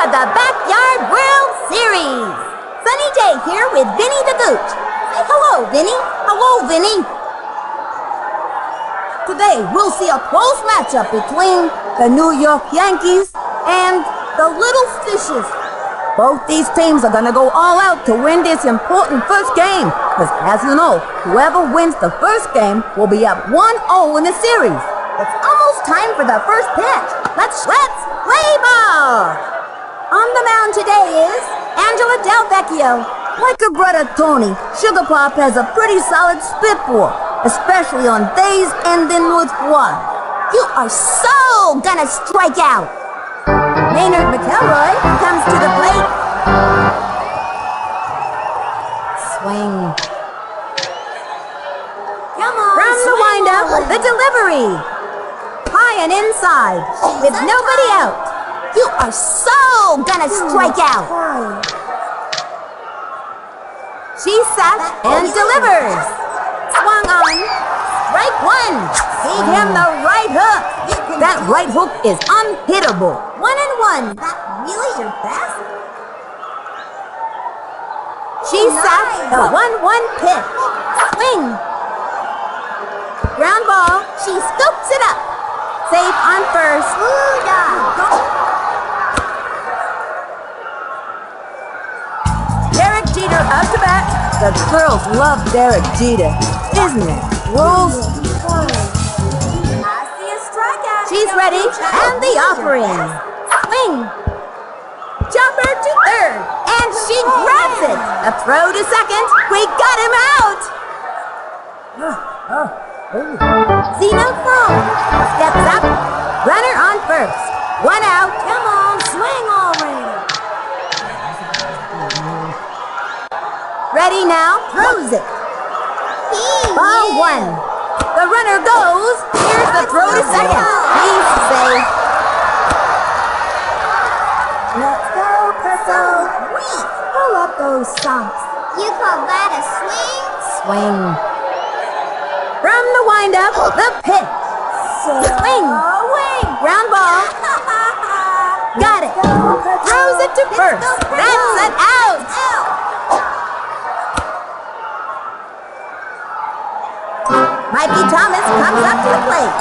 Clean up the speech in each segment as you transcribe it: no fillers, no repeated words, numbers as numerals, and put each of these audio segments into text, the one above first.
of the Backyard World Series. Sunny Day here with Vinny the Gooch. Say hello, Vinny. Hello, Vinny. Today, we'll see a close matchup between the New York Yankees and the Little Fishes. Both these teams are going to go all out to win this important first game. Because as you know, whoever wins the first game will be up 1-0 in the series. It's almost time for the first pitch. Let's play ball. On the mound today is Angela Del Vecchio. Like her brother Tony, Sugar Pop has a pretty solid spitball, especially on days ending with one. You are so gonna strike out. Maynard McElroy comes to the plate. Swing. Come on. From the windup, the delivery. High and inside, with nobody out. You are so gonna strike out. She sat and delivers. Swung on. Strike one. Gave him the right hook. That right hook is unhittable. 1-1. That really your best? She sat the 1-1 pitch. Swing. Ground ball. She scoops it up. Safe on first. Derek Jeter up to bat. The girls love Derek Jeter, isn't it? Rules. I see a strikeout. She's ready, and the offering. Swing. Jumper to third, and she grabs it. A throw to second. We got him out. Zeno Fall steps up. Runner on first. One out. Come on, swing already. Ready now, throws it. Ball one. The runner goes. Here's the throw to second. He's safe. Let's go, Presso. Pull up those socks. You call that a swing? Swing. From the windup, the pitch. Swing. Ground ball. Got it. Throws it to first. That's an out. Mikey Thomas comes up to the plate.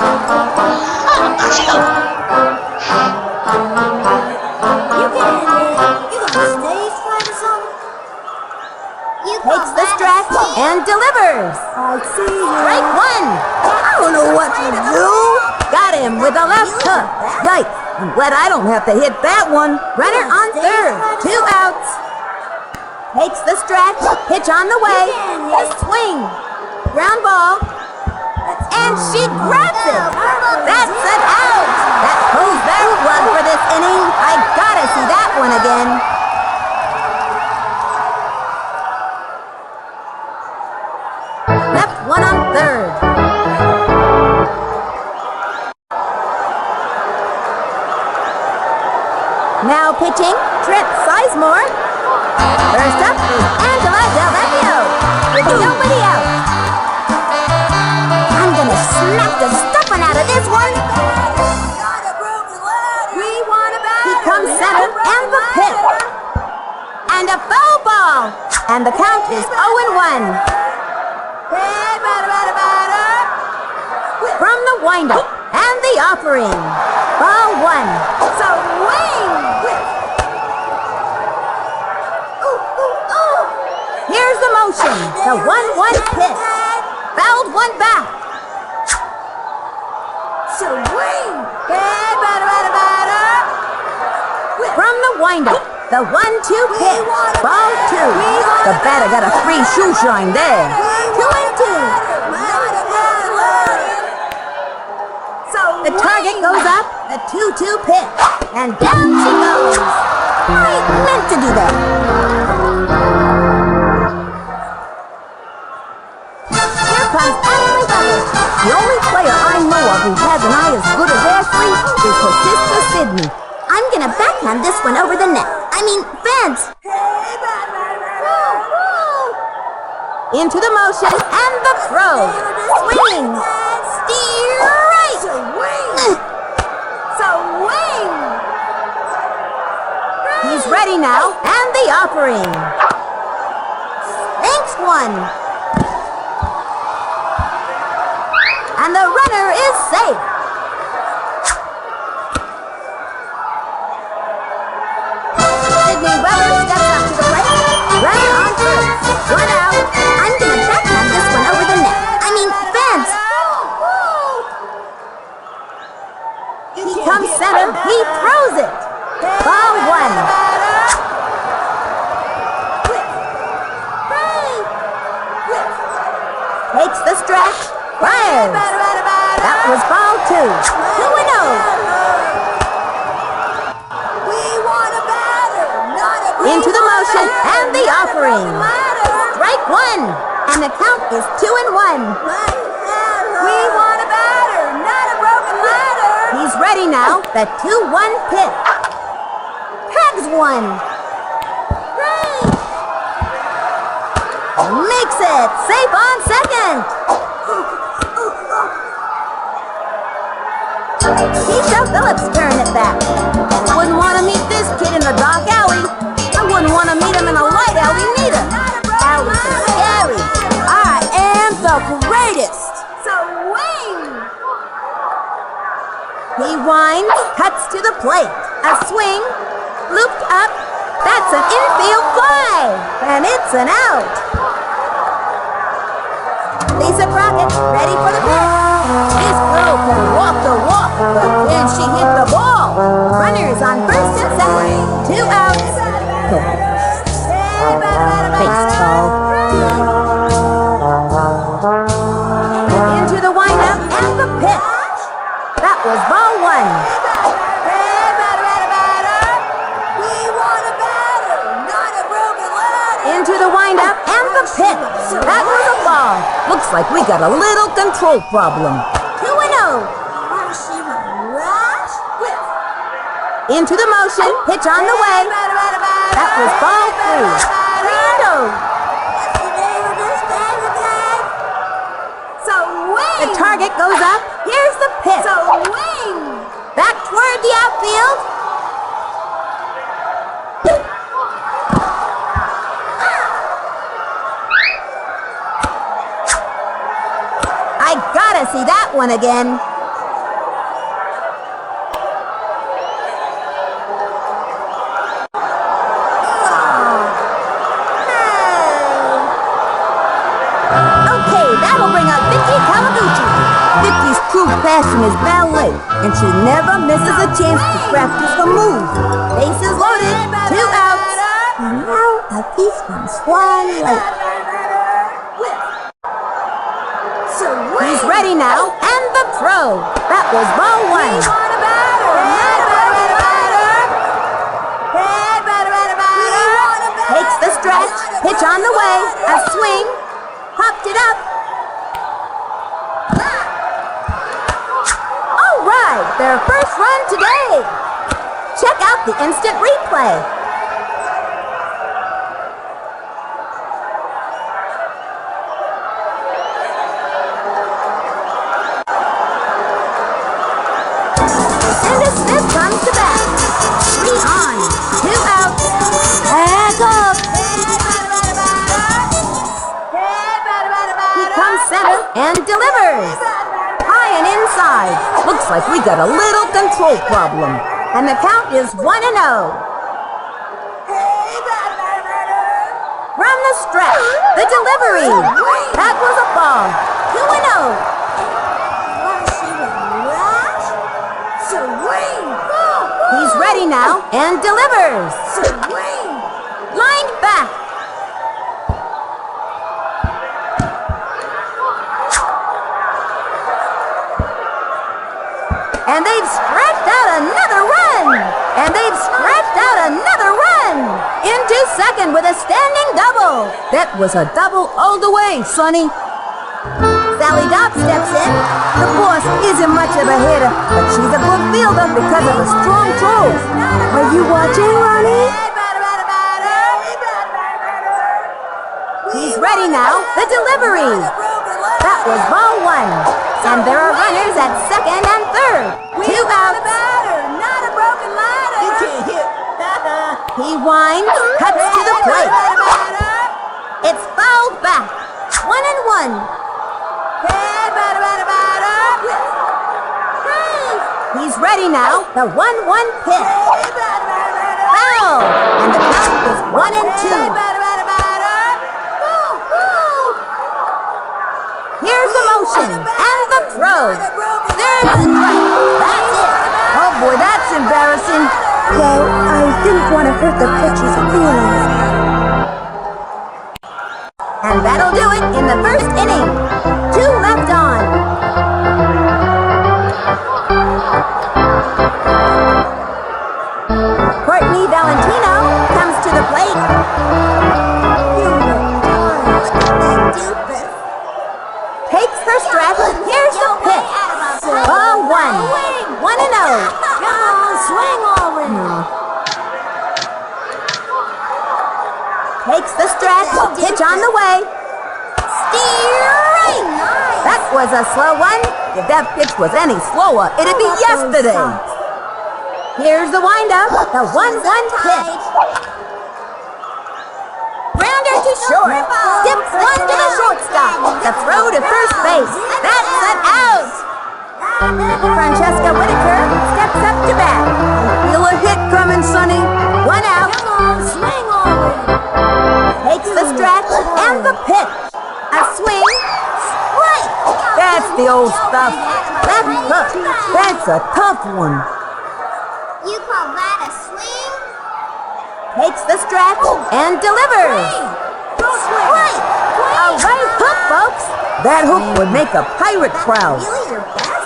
You can hit it. You gonna stage fright or something? Takes the stretch and delivers. I see you. Strike one. I don't know what to do. Got him with a left hook. Yikes. I'm glad I don't have to hit that one. Runner on third. 2 outs. Takes the stretch. Pitch on the way. The swing. Ground ball. And she grabs it. That's an out. That pulls their plug for this inning. I gotta see that one again. Left one on third. Now pitching, Trent Sizemore. First up is Angela Del Vecchio. With nobody out. I'm gonna smack the stuffing out of this one. He comes center and the pitch. And a foul ball. And the count is 0-1. From the windup and the offering. Ball one. Swing. Here's the motion. The 1-1 pitch. Fouled one back. Swing. From the windup, the 1-2 pitch. Ball two. The batter got a free shoe shine there. 2-2. The target goes up, the 2-2 pitch. And down she goes. I meant to do that. Here comes Ashley Douglas. The only player I know of who has an eye as good as Ashley is her sister Sydney. I'm gonna backhand this one over the net. Fence. Into the motion and the throw. Swing. Steer right. Swing. offering. Thanks one. And the runner is safe. Sydney Weber steps up to the plate. Runner on first. One out. I'm gonna backhand this one over the net. I mean, fence. He comes center. He throws it. Ball one. Takes the stretch. Fires. That was ball two. 2-0. Into the motion and the offering. Strike one. And the count is 2-1. We want a batter, not a broken ladder. He's ready now. The 2-1 pitch. Tags one. Makes it. Safe on second. Keisha Phillips turn it back. Wouldn't want to meet this kid in the dark alley. I wouldn't want to meet him in a light alley neither. Alleys are scary. I am the greatest. So wing. He winds, cuts to the plate. A swing, looped up. That's an infield fly. And it's an out. Lisa Crockett, ready for the pitch. This girl can walk the walk, but can she hit the ball? Runners on first and second. 2 outs. Face tall. Into the windup and the pitch. That was ball one. Into the windup and the pitch. That was a ball. Looks like we got a little control problem. 2-0. Into the motion. Pitch on the way. That was ball three. 3-0. The target goes up. Here's the pitch. Back toward the outfield. I gotta see that one again. Okay, that'll bring up Vicky Kawaguchi. Vicky's true passion is ballet, and she never misses a chance to practice the move. Bases loaded, 2 outs. And now a piece from Swan Lake. He's ready now, and the throw. That was ball one. Takes the stretch, pitch on the way, a swing, popped it up. All right, their first run today. Check out the instant replay. Comes to bat. 3 on, 2 outs. Back up. He comes center and delivers. High and inside. Looks like we got a little control problem. And the count is 1-0. From the stretch, the delivery. That was a ball. 2-0. He's ready now and delivers. Lined back. And they've scratched out another run. Into second with a standing double. That was a double all the way, Sonny. Sally Dobb steps in. The boss isn't much of a hitter, but she's a good fielder because of her strong throws. Are you watching, Ronnie? He's ready now. The delivery. That was ball one. And there are runners at second and third. 2 outs. He winds, cuts to the plate. It's fouled back. 1-1. He's ready now. The 1-1 pitch. Foul! And the count is 1-2. Here's the motion and the throw. There's the strike. That's it. Oh boy, that's embarrassing. Well, I didn't want to hurt the pitcher's feelings. And that'll do it in the first inning. 2 left on. Courtney Valentino comes to the plate. Takes her stretch. Here's the pitch. Ball 1. 1-0. Swing over. Takes the stretch. Pitch on the way. Steering. Nice. That was a slow one. If that pitch was any slower, it'd be yesterday. Here's the windup. The 1-1 pitch. Grounder to short. Skips one to the shortstop. The throw to first base. That's an out. Francesca Whitaker steps up to bat. Feel a hit coming, Sonny. 1 out. Come on, swing over. Takes the stretch and the pitch. A swing. Strike. That's the old stuff. Left hook. That's a tough one. You call that a swing? Takes the stretch and delivers. Strike. A right hook, folks. That hook would make a pirate proud. Really your best?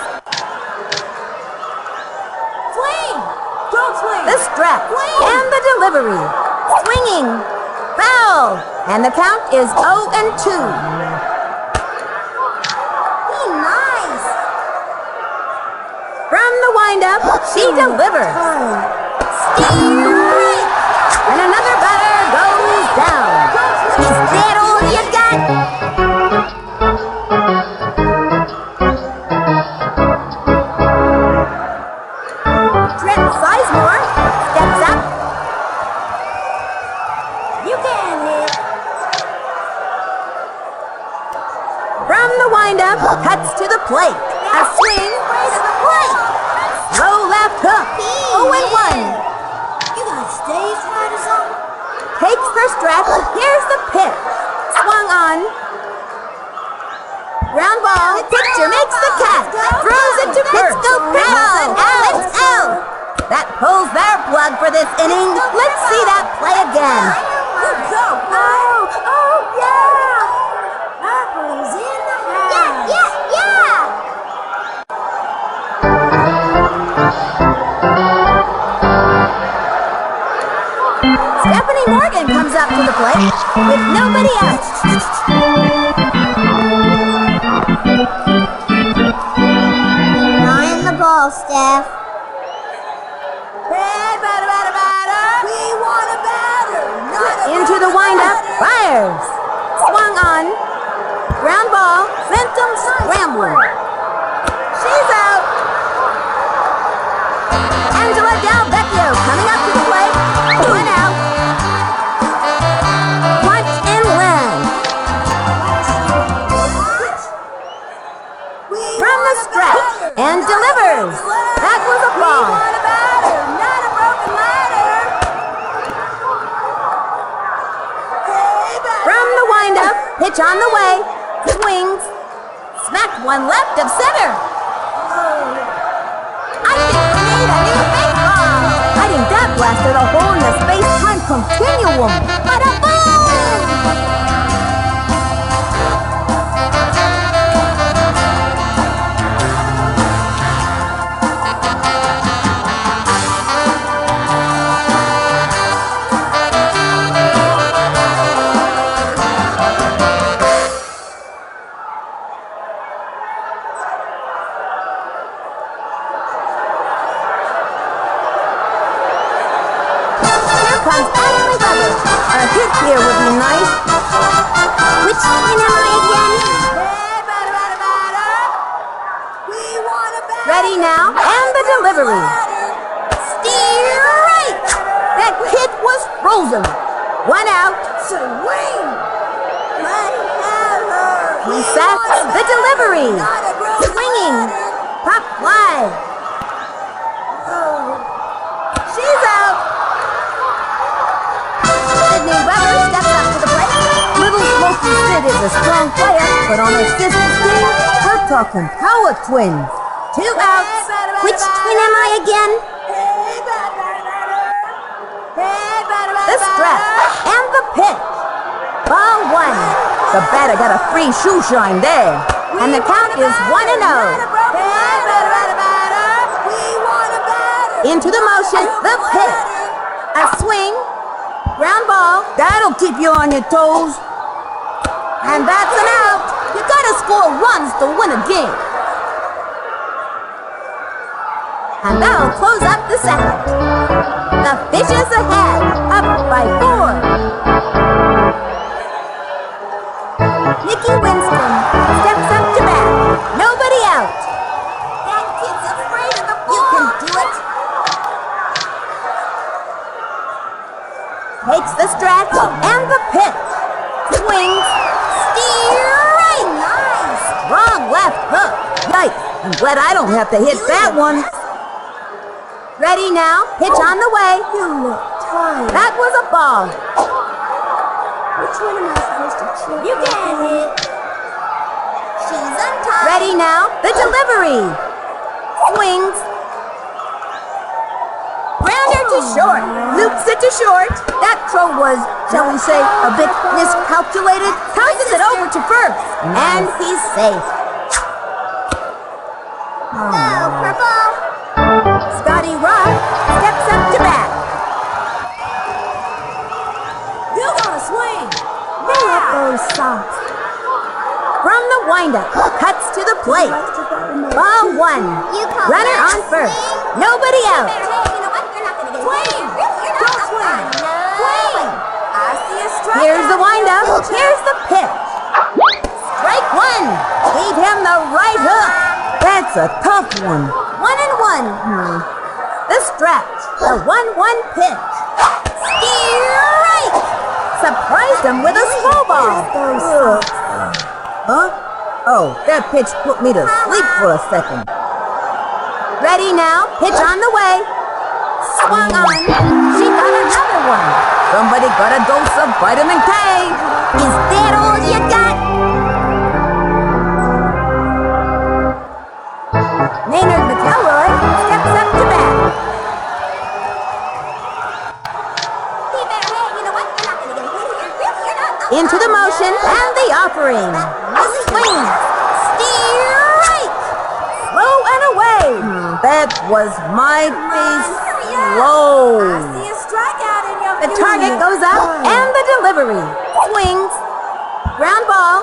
Swing. Don't swing! The strap and the delivery. Swinging. Foul. And the count is 0-2. Be nice. From the windup, she delivers. Steering. And another batter goes down. Is that all you got? Trent Sizemore steps up. You can hit. From the windup, cuts to the plate. A swing. Plate. Low left hook. 0-1. You got stage fright or something? Takes her stretch. Here's the pitch. Swung on. Ground ball. Pitcher makes the catch. Throws it to first. Foul. Out. Out. That pulls their plug for this inning. Let's see that play again. Good go. Oh, yeah. Purple is in the house. Yeah. Stephanie Morgan comes up to the plate with nobody else. Ryan the ball, Steph. We want a batter! Into the windup, fires. Swung on. Ground ball, sent them scrambling. She's out. Angela Del Vecchio coming up to the plate. 1 out. Punch and win. From the stretch and delivers. That was a ball. From the windup, pitch on the way. Swings. Smacked one left of center. I think we need a new baseball. I think that blasted a hole in the space-time continuum. Bada boom! Comes Ashley Bubbles. A hit here would be nice. Which line am I again? Ready now, and the delivery. Steer right. That hit was pulls him. 1 out. Swing! He sets the delivery. Swinging. Pop fly. She's out. Sydney Weber steps up to the plate. Little Smokey Sid is a strong player, but on her sister's team, we're talking power twins. 2 outs. Which twin am I again? The stretch and the pitch. Ball 1. The batter got a free shoe shine there. And the count is 1-0. Into the motion, the pitch. A swing. Ground ball. That'll keep you on your toes. And that's an out. You gotta score runs to win a game. And that'll close up the second. The Fishes ahead, up by 4. Nicky Winston steps up to bat. Nobody out. That kid's afraid of the ball. You can do it. Takes the stretch and the pitch. Swings. Steering. Nice. Wrong left hook. Yikes. I'm glad I don't have to hit that one. Ready now. Pitch on the way. You look tired. That was a ball. Which one am I supposed to cheer? You can hit. She's untied. Ready now. The delivery. Swings. Grounder to short. Loops it to short. That throw was, shall we say, a bit miscalculated. Tosses it over to first. And he's safe. Go, Purple. Scotty Rock steps up to bat. You gotta swing. Fill up those socks. From the windup, cuts to the plate. Ball 1. You call Runner that on a first. swing? Nobody out. Hey, you know what? You're not gonna get Swing. it. You're Don't not swing. No. Swing. I see a strike. Here's the windup. Here's the pitch. Strike 1. Gave him the right hook. That's a tough one. 1-1. The stretch. The 1-1 pitch. Strike. Surprised him with a slow ball. Huh? Oh, that pitch put me to sleep for a second. Ready now. Pitch on the way. Swung on. She got another one. Somebody got a dose of vitamin K. Is that all you got? Maynard McElroy steps up to bat. You better, hey, you know what? You're not gonna get hit here. You're not. Into the motion and the offering. A swing. Strike. Slow and away. That was mighty slow. I see a strikeout in your The target goes up and the delivery. Swings. Ground ball.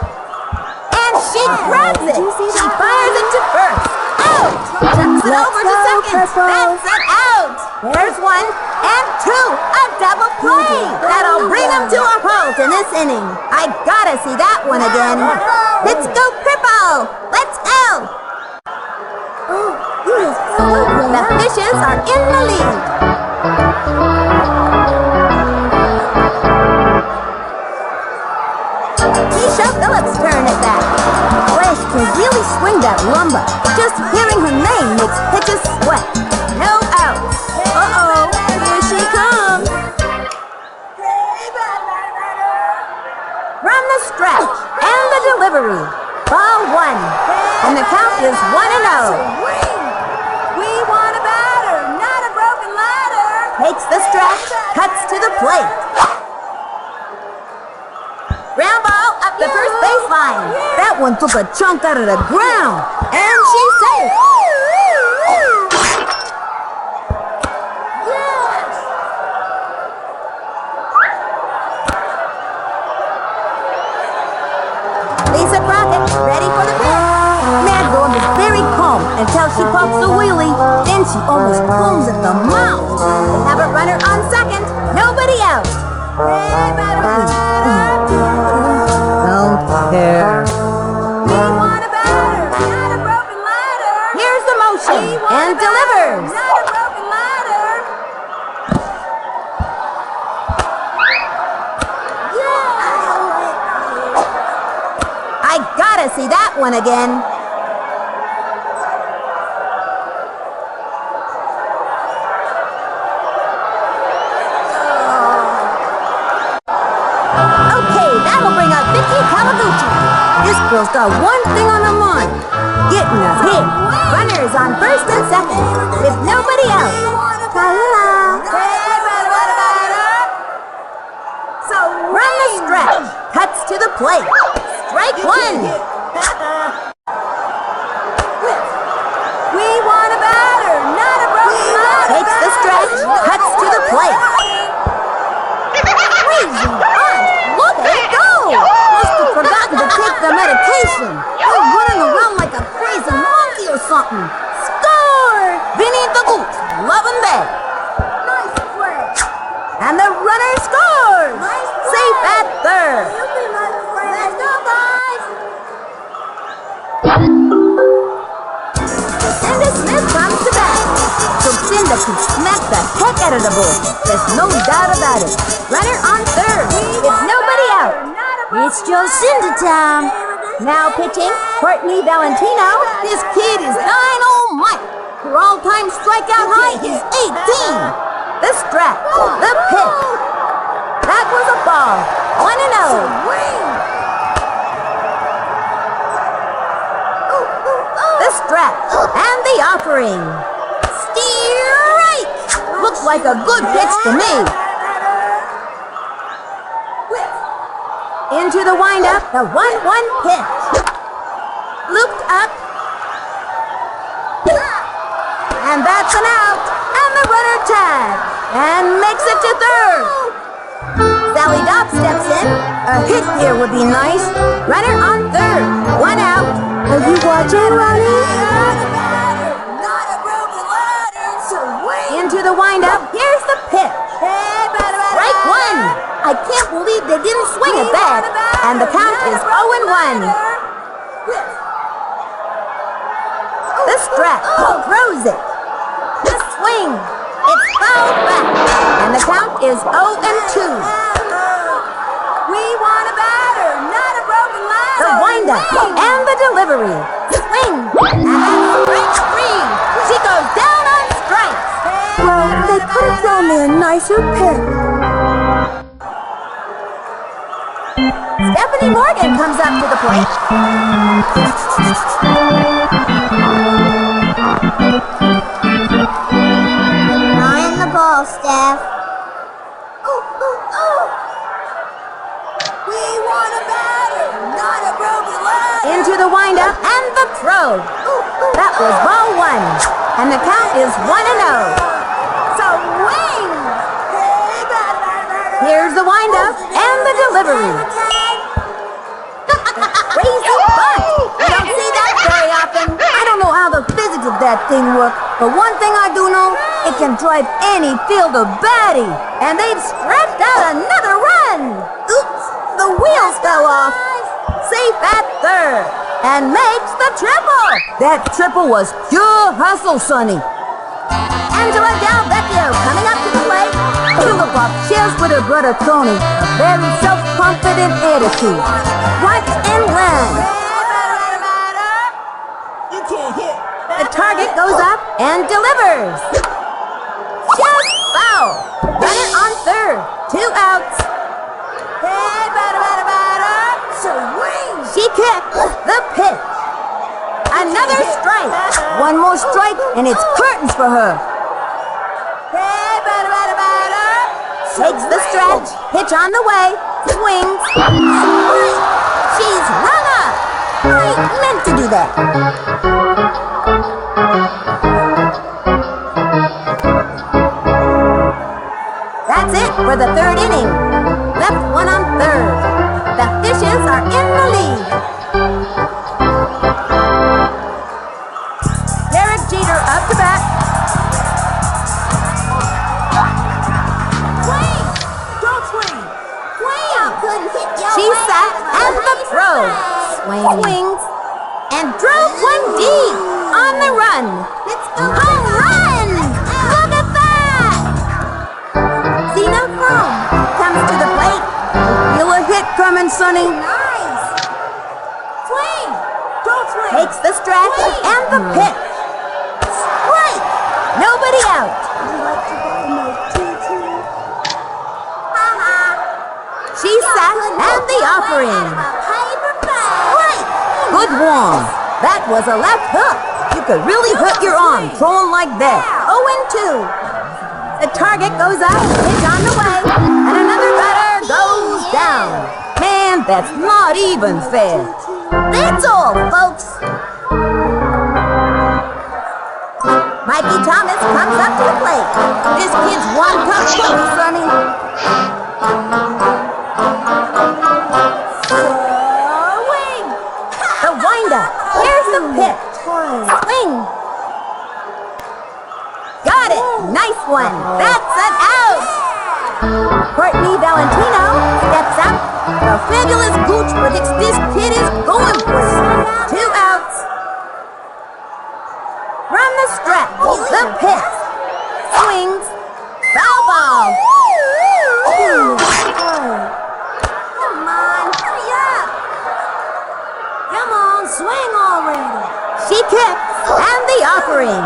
And she grabs it. She fires it to first. Out. Chucks it over to second. That's an out. There's 1 and 2. A double play. That'll bring him to a halt in this inning. I gotta see that one again. Let's go, Purple. Let's go. The Fishes are in the lead. Keisha Phillips' turn at bat. Flash can really swing that lumber. Just hearing her name makes pitches sweat. No outs. Uh-oh, here she comes. From the stretch and the delivery. Ball 1. And the count is 1-0. We want a batter, not a broken ladder. Takes the stretch, cuts to the plate. Ground ball up the first baseline. That one took a chunk out of the ground. And she's safe. Yes. Lisa Crockett, ready for the pitch. Mad Dog is very calm until she pumps a wheelie. Then she almost foams at the mouth. They have a runner on second. Nobody out. Don't care. We want a batter, not a broken ladder. Here's the motion We want and a batter, delivers. not a broken ladder. see that one again. Okay, that'll bring out Vicky Kawaguchi. This girl's got one thing on her mind. Getting a hit. Runners on first and second. With nobody else. So run the stretch. Cuts to the plate. Strike one. We want a batter, not a broken ladder. Takes the stretch. Cuts to the plate. Crazy aunt, look at it go! Must have forgotten to take the medication. They're running around like a crazy monkey or something. Score! Vinny the Goose, love and bed. Nice play. And the runner scores! Nice play. Safe at third. You be my friend. Let's go, guys. Lucinda Smith comes to bat. Lucinda can smack the heck out of the ball. There's no doubt about it. Runner on third. It's nobody out. It's Lucinda time. Now pitching, Courtney Valentino. This kid is dynamite. Her all-time strikeout high is 18. The strap, the pitch. That was a ball. 1-0. The strap and the offering. Strike! Looks like a good pitch to me. Into the windup, the 1-1 pitch. Looped up. And that's an out. And the runner tags. And makes it to third. Sally Dobbs steps in. A hit here would be nice. Runner on third. 1 out. Are you watching, Ronnie? Not a broken ladder. So wait. Into the windup. Here's the pitch. Strike one. I can't believe they didn't swing it back. And the count is 0-1. The strap throws it. The swing. It's fouled back. And the count is 0-2. We want a batter, not a broken ladder. The windup and the delivery. Swing. And that's strike three. She goes down on strikes. Well, they could have thrown me a nicer pitch. Stephanie Morgan comes up to the plate. Trying the ball, Steph. We want a batter, not a broken ladder. Into the windup and the throw. That was ball one. And the count is 1-0. So wing. Here's the windup and the delivery. Crazy bunt. You don't see that very often. I don't know how the physics of that thing work, but one thing I do know, it can drive any fielder batty. And they've stretched out another run. Oops, the wheels fell off. Safe at third. And makes the triple. That triple was pure hustle, Sonny. Angela Del Vecchio coming up to the plate. Tulipop shares with her brother Tony a very self-confident attitude. Watch and learn. You can't hit. The target goes up and delivers. Just foul. Runner on third. 2 outs. Hey, batter. So wing. She kicks the pitch. Another strike. One more strike and it's curtains for her. Hey, batter. Takes the stretch. Pitch on the way. Swings. She's rung up. I meant to do that. That's it for the third inning. Left one on third. The Fishes are in the lead. Derek Jeter up to bat. Swing. Don't swing. Couldn't hit your She sat at the throw. Swings. And drove one deep. On the run. Let's go. Home run! Look at that! Zena Chrome comes to the plate. Feel a hit coming, Sonny. Nice. Swing. the pitch. Strike! Nobody out. She's set and the offering. Strike! Good one. That was a left hook. You could really hurt your arm throwing like that. 0-2. The target goes up, pitch on the way, and another batter goes down. Man, that's not even fair. That's all, folks. Mikey Thomas comes up to the plate. This kid's one tough cookie, Sonny. Swing! The windup. Here's the pitch. Swing! Got it! Nice one! That's an out! Courtney Valentino steps up. The fabulous Gooch predicts this kid is going for it. 2 outs. From the stretch, the pitch. Swings. Foul ball. Come on, hurry up. Come on, swing already. She kicks, and the offering.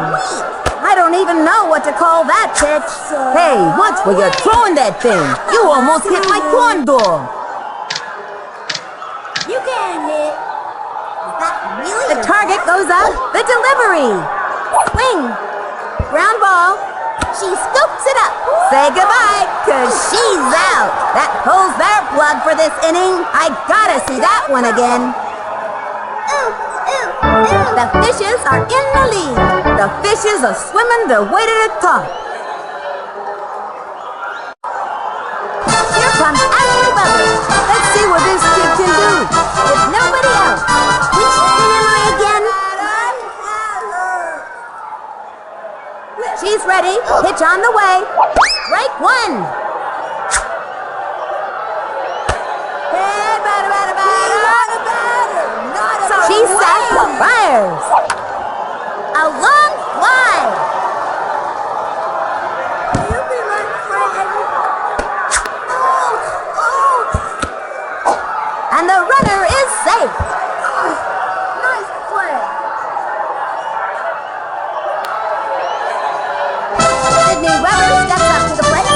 I don't even know what to call that pitch. Hey, watch where you're throwing that thing. You almost hit my corn dog. You can hit. Is that really The target goes up. The delivery. Swing. Ground ball. She scoops it up. Say goodbye, cause she's out. That pulls their plug for this inning. I gotta see that one again. The fishes are in the lead. The fishes are swimming their way to the top. Here comes Ashley Bubba. Let's see what this kid can do. With nobody else. Which inning am I again? She's ready. Pitch on the way. Strike 1. She's set. Fires. A long fly. You be my friend. And the runner is safe. Nice play. Sydney Weber steps up to the plate.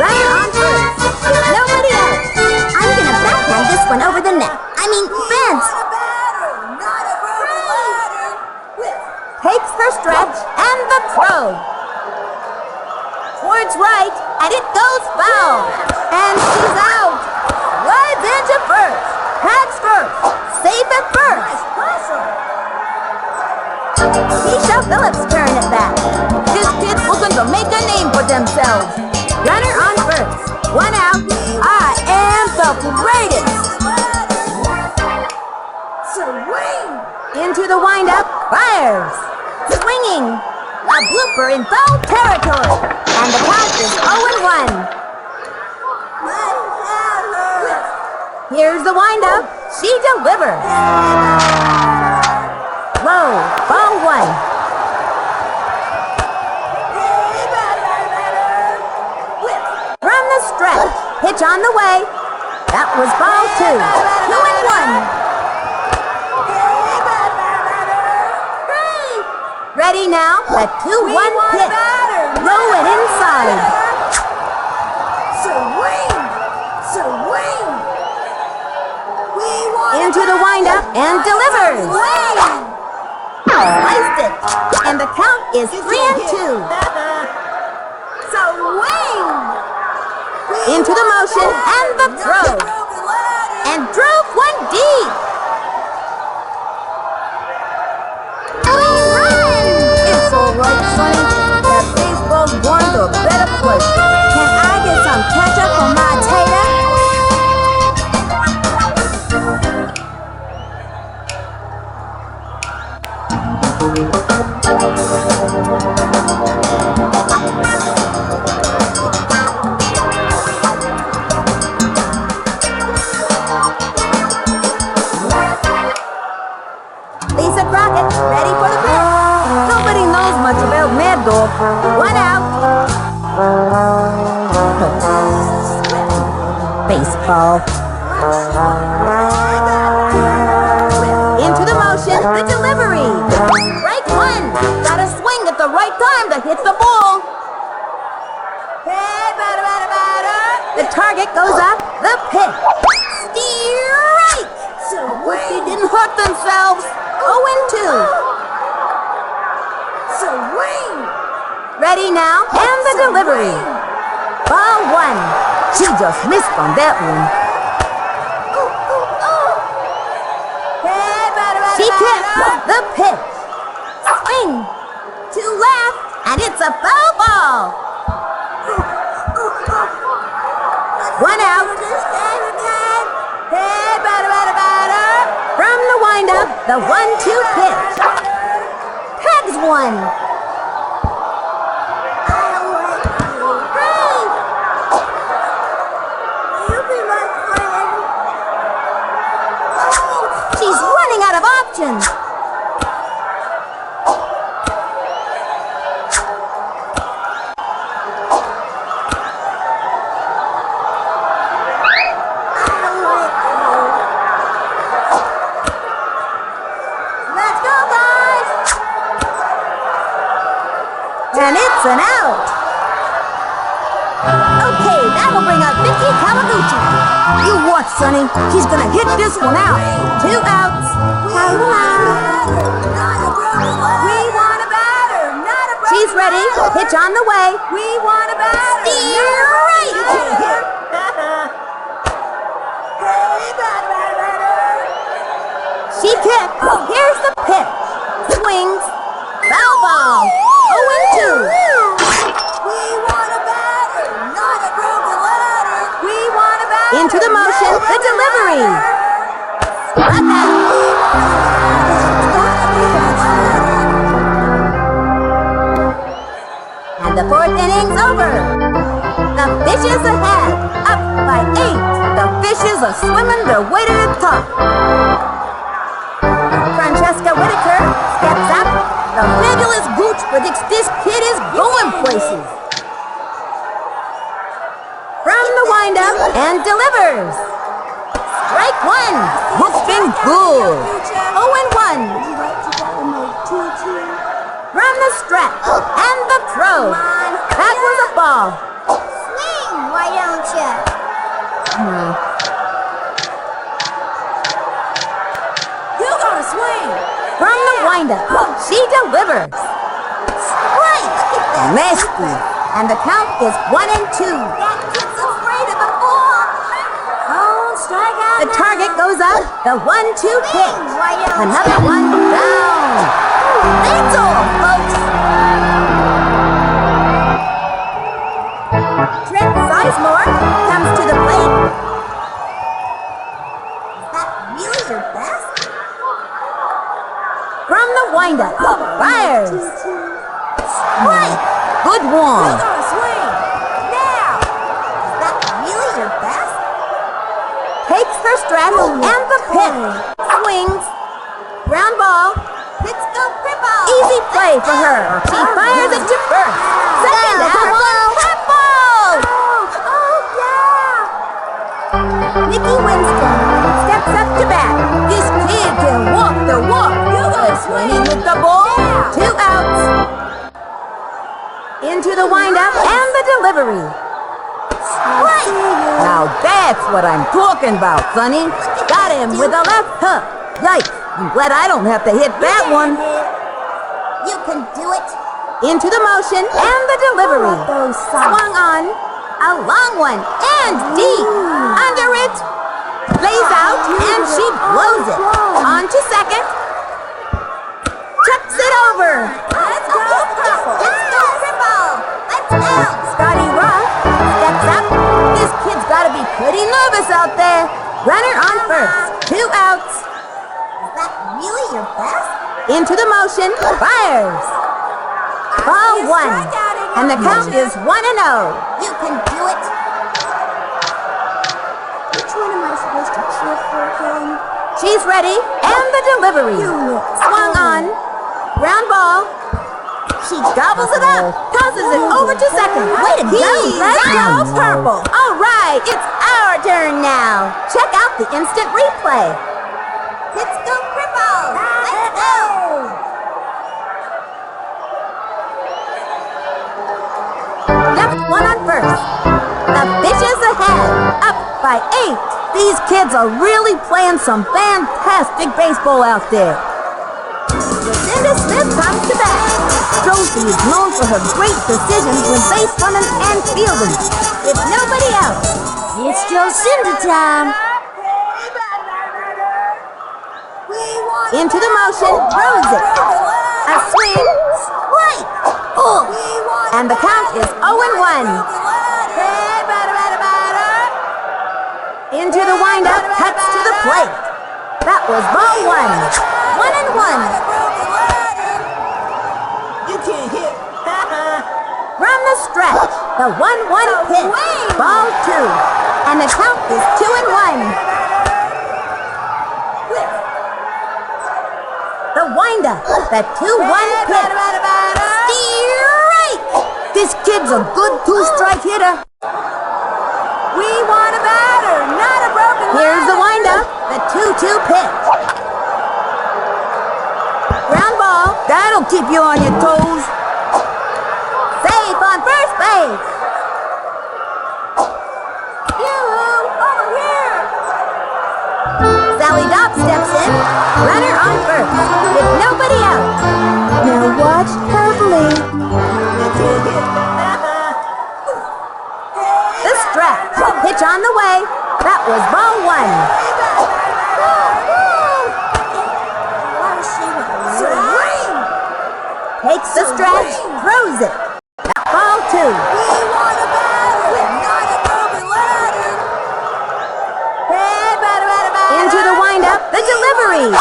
Runner on first. With nobody else. I'm gonna backhand this one over the net. Fence. Takes her stretch and the throw. Towards right, and it goes foul. And she's out. Slides into first. Tags first. Safe at first. Keisha Phillips turn at bat. This kid's looking to make a name for themselves. Runner on first. 1 out. I am the greatest. Into the windup. Fires. Swinging. A blooper in foul territory. And the count is 0-1. Here's the windup. She delivers. Low. Ball 1. From the stretch. Pitch on the way. That was ball 2. 2-1. Ready now, the 2-1 pitch. Throw it inside. Into the windup and delivers. Sliced it. And the count is 3-2. Into the motion and the throw. And drove one deep. Alright, Sonny, that baseball's gone to a better place. Can I get some ketchup on my tater? Lisa Crockett, ready for the pitch. Nobody knows much about Mad Dog. 1 out. Baseball. Into the motion, the delivery. Strike 1. pitch. Strike! They didn't hurt themselves. 0-2. Ready now, and the delivery. Ball 1. She just missed on that one. She kicked the pitch. Swing to left, and it's a foul ball. 1 out. Hey, batter. From the windup, the 1-2 pitch. Pegs one. She's running out of options. Let's go, guys! And it's an out. Okay, that'll bring up Vicky Kawaguchi. You watch, Sonny. She's gonna hit this one out. 2 outs. We want a batter, not a broken She's ready. ladder. Pitch on the way. We want a batter. Straight. She kicked. Here's the pitch. Swings. Foul ball. 0-2. We want a batter, not a broken ladder. We want a batter. Into the motion. The delivery. Struck out. And the 4th inning's over. The Fishes ahead. Up by 8. The Fishes are swimming their way to the top. Francesca Whitaker steps up. The fabulous Gooch predicts this kid is going places. From the windup and delivers. Strike 1. Looking good. 0-1. From the stretch and the throw. That was a ball. Swing, why don't you? You gotta swing. From the windup, she delivers. Strike! Nasty. And the count is 1-2. That kid's afraid of the ball. Oh, strike out. The target goes up. The 1-2 pitch. Why don't Another one down. That's all, folks. Trent Sizemore comes to the plate. Is that really your best? From the windup, fires. Strike. Good You one. gotta swing. Now. Is that really your best? Takes her stretch and the pitch. Swings. Ground ball. Let's go, Cripple. Easy play for her. She fires it to first. Second out. Triple. Oh, yeah. Nikki Winston steps up to bat. This kid can walk the walk. Swinging with the ball. 2 outs. Into the windup and the delivery. Strike. Now that's what I'm talking about, Sonny. Got him with a left hook. Yikes. I'm glad I don't have to hit that one. You can do it. Into the motion and the delivery. Swung on. A long one and deep. Under it. Lays out and she blows it. On to second. Chucks it over. Let's go, Purple. Let's go, Cripple. Let's out. Scotty Rock steps up. This kid's gotta be pretty nervous out there. Runner on first. 2 outs. Is that really your best? Into the motion. Fires. Ball 1. And the count is 1-0. You can do it. Which one am I supposed to cheer for again? She's ready. And the delivery. Swung on. Ground ball. She gobbles it up. Tosses it over to second. Way to go. Let's go, Purple. All right. It's our turn now. Check out the instant replay. Let's go, Cripple. Let's go. Left one on first. The Fishes ahead. Up by by 8. These kids are really playing some fantastic baseball out there. Lucinda Smith comes to bat. Josie is known for her great precision when base running and fielding. If nobody else, it's Jocinda time. Into the motion, throws it. A swing, strike. Oh, and the count is 0-1. Into the windup, cuts to the plate. That was ball 1. 1-1. You can't hit. From the stretch, the 1-1 pitch. Ball 2. And the count is 2-1. The windup, the 2-1 pitch. Strike! This kid's a good two-strike hitter. We want a batter, not a broken Here's the windup, the 2-2 pitch. Ground ball, that'll keep you on your toes. Safe on first base. over here. Sally Dobbs steps in, runner on first, with nobody out. Now watch carefully. The stretch, pitch on the way. That was ball 1. Takes the stretch, throws it. Ball 2. We want a batter, not a broken ladder. Into the windup, the delivery.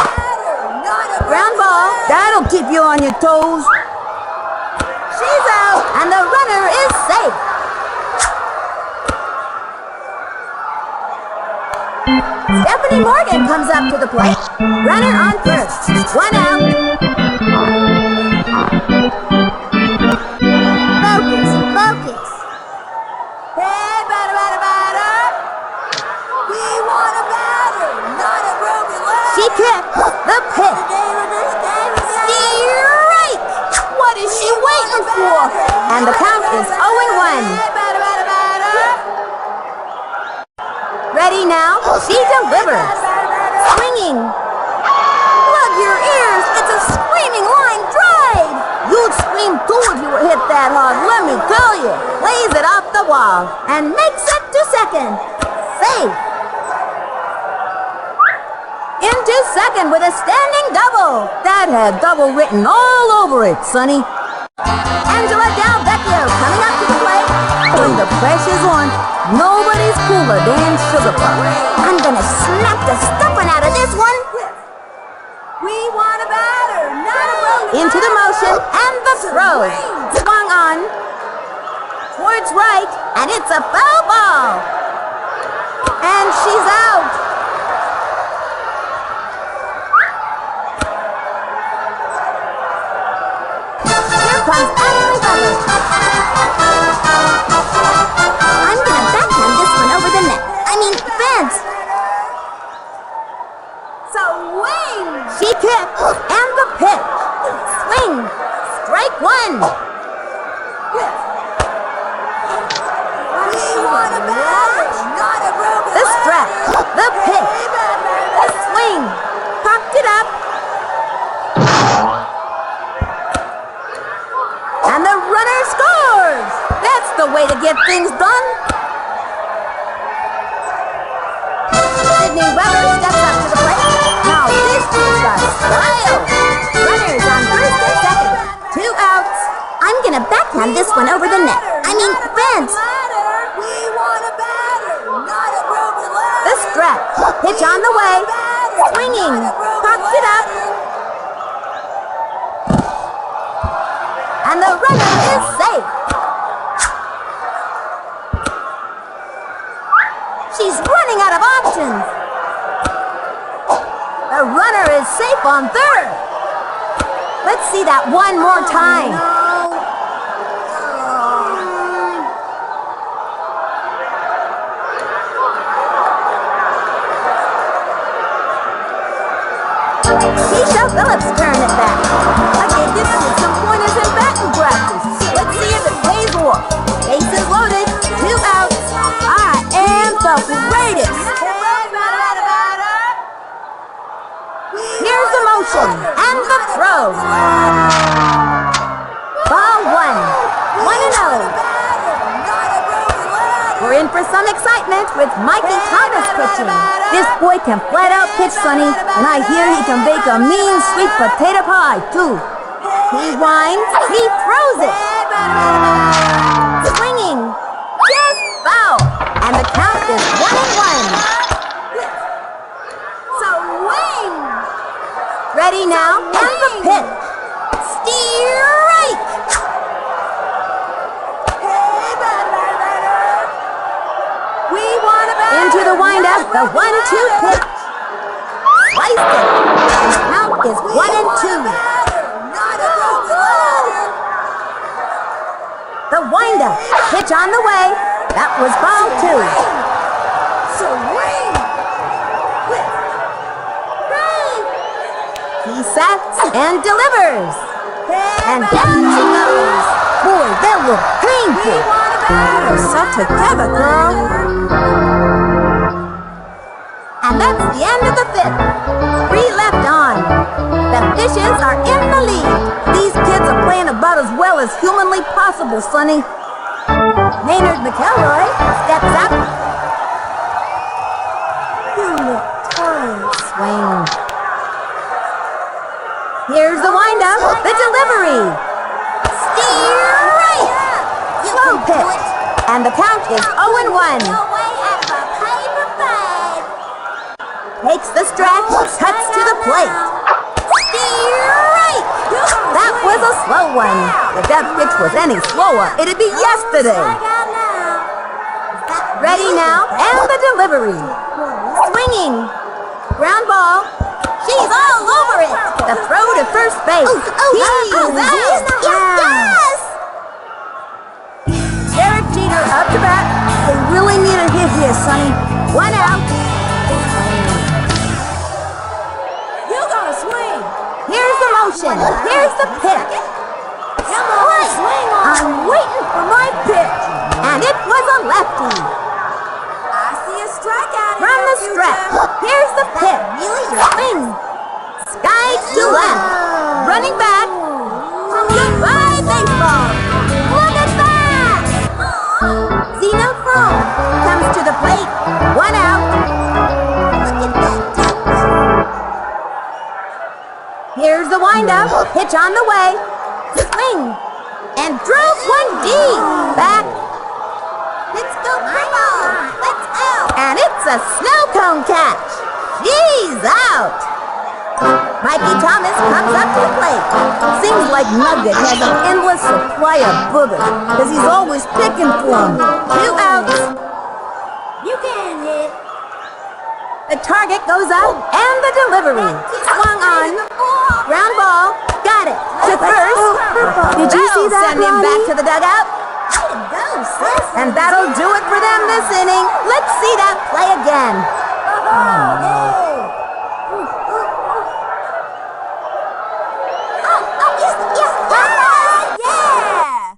Ground ball, that'll keep you on your toes. She's out, and the runner is safe. Stephanie Morgan comes up to the plate. Runner on first, 1 out. Focus. Hey, batter. We want a batter, not a broken ladder. She kicks the pitch. Strike! What is she waiting for? And the count is 0-1. Ready now? She delivers. Swinging. Plug your ears. It's a screaming line drive. You'd scream too if you were hit that hard, let me tell you. Lays it off the wall and makes it to second. Safe. Into second with a standing double. That had double written all over it, Sonny. Angela Delvecchio coming up to the plate. When the pressure's on, nobody's cooler than Sugar Puff. I'm gonna snap the stuffing out of this one. We want a batter, not a broken Into the motion and the throw. Swung on. Towards right, and it's a foul ball. And she's out. Here comes Ashley Butler. I'm gonna backhand this one over the net. Fence. So wing. She kicks and the pitch. Swing. Strike 1. We want a batter, not a broken The stretch. The pitch. The swing. Popped it up. And the runner scores. That's the way to get things done. Sydney Weber steps up to the plate. Now this is a style. Runners on first and second. 2 outs. I'm gonna backhand this one over the net. Fence. We want a batter, not a broken ladder. The stretch. Pitch on the way. Swinging. Pops it up. And the runner is safe. She's running out of options. The runner is safe on third. Let's see that one more time. Keisha Phillips turned it back. I gave this kid some pointers in batting practice. Let's see if it pays off. Bases loaded, 2 outs. I am the greatest. go. Ball one. 1-0. We're in for some excitement with Mikey Thomas pitching. This boy can flat out pitch, Sonny, and I hear he can bake a mean sweet potato pie, too. He winds, he throws it. Swinging, just foul, and the count is 1-1. Swing! Ready now, and the pitch. Strike! Into the windup, the 1-2 pitch. Sliced it. And the count is 1-2. The windup, pitch on the way. That was ball 2. He sets and delivers. And down she goes. Boy, that looked painful. They're set together, girl. And that's the end of the 5th. 3 left on. The Fishes are in the lead. These kids are playing about as well as humanly possible, Sonny. Maynard McElroy steps up. You look tired. Swing. Here's the windup. The delivery. Strike! Slow pitch. And the count is 0-1. Takes the stretch, cuts to the plate. Strike! That was a slow one. If that pitch was any slower, it'd be yesterday. Ready now, and the delivery. Swinging. Ground ball. She's all over it. The throw to first base. He's out. Yes! Derek Jeter up to bat. They really need a hit here, Sonny. 1 out. Here's the motion. Here's the pitch. Swing on. I'm waiting for my pitch. And it was a lefty. I see a strikeout. From the stretch. Here's the pitch. Swing. Sky to left. Running back. Goodbye, baseball. Look at that. Zeno Chrome comes to the plate. 1 out. Look at that. Here's the windup, pitch on the way, swing, and drove one deep, back. Let's go, Primo, let's out. And it's a snow cone catch. She's out. Mikey Thomas comes up to the plate. Seems like Nugget has an endless supply of boogers, because he's always picking for them. 2 outs. You can hit. The target goes up, and the delivery. Swung on. Ground ball. Got it. To first. Did you see that, send him back to the dugout. And that'll do it for them this inning. Let's see that play again. Yeah!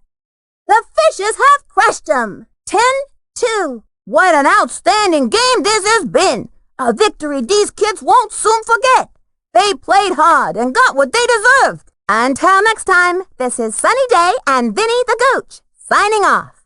The Fishes have crushed them. 10-2. What an outstanding game this has been. A victory these kids won't soon forget. They played hard and got what they deserved. Until next time, this is Sunny Day and Vinny the Gooch, signing off.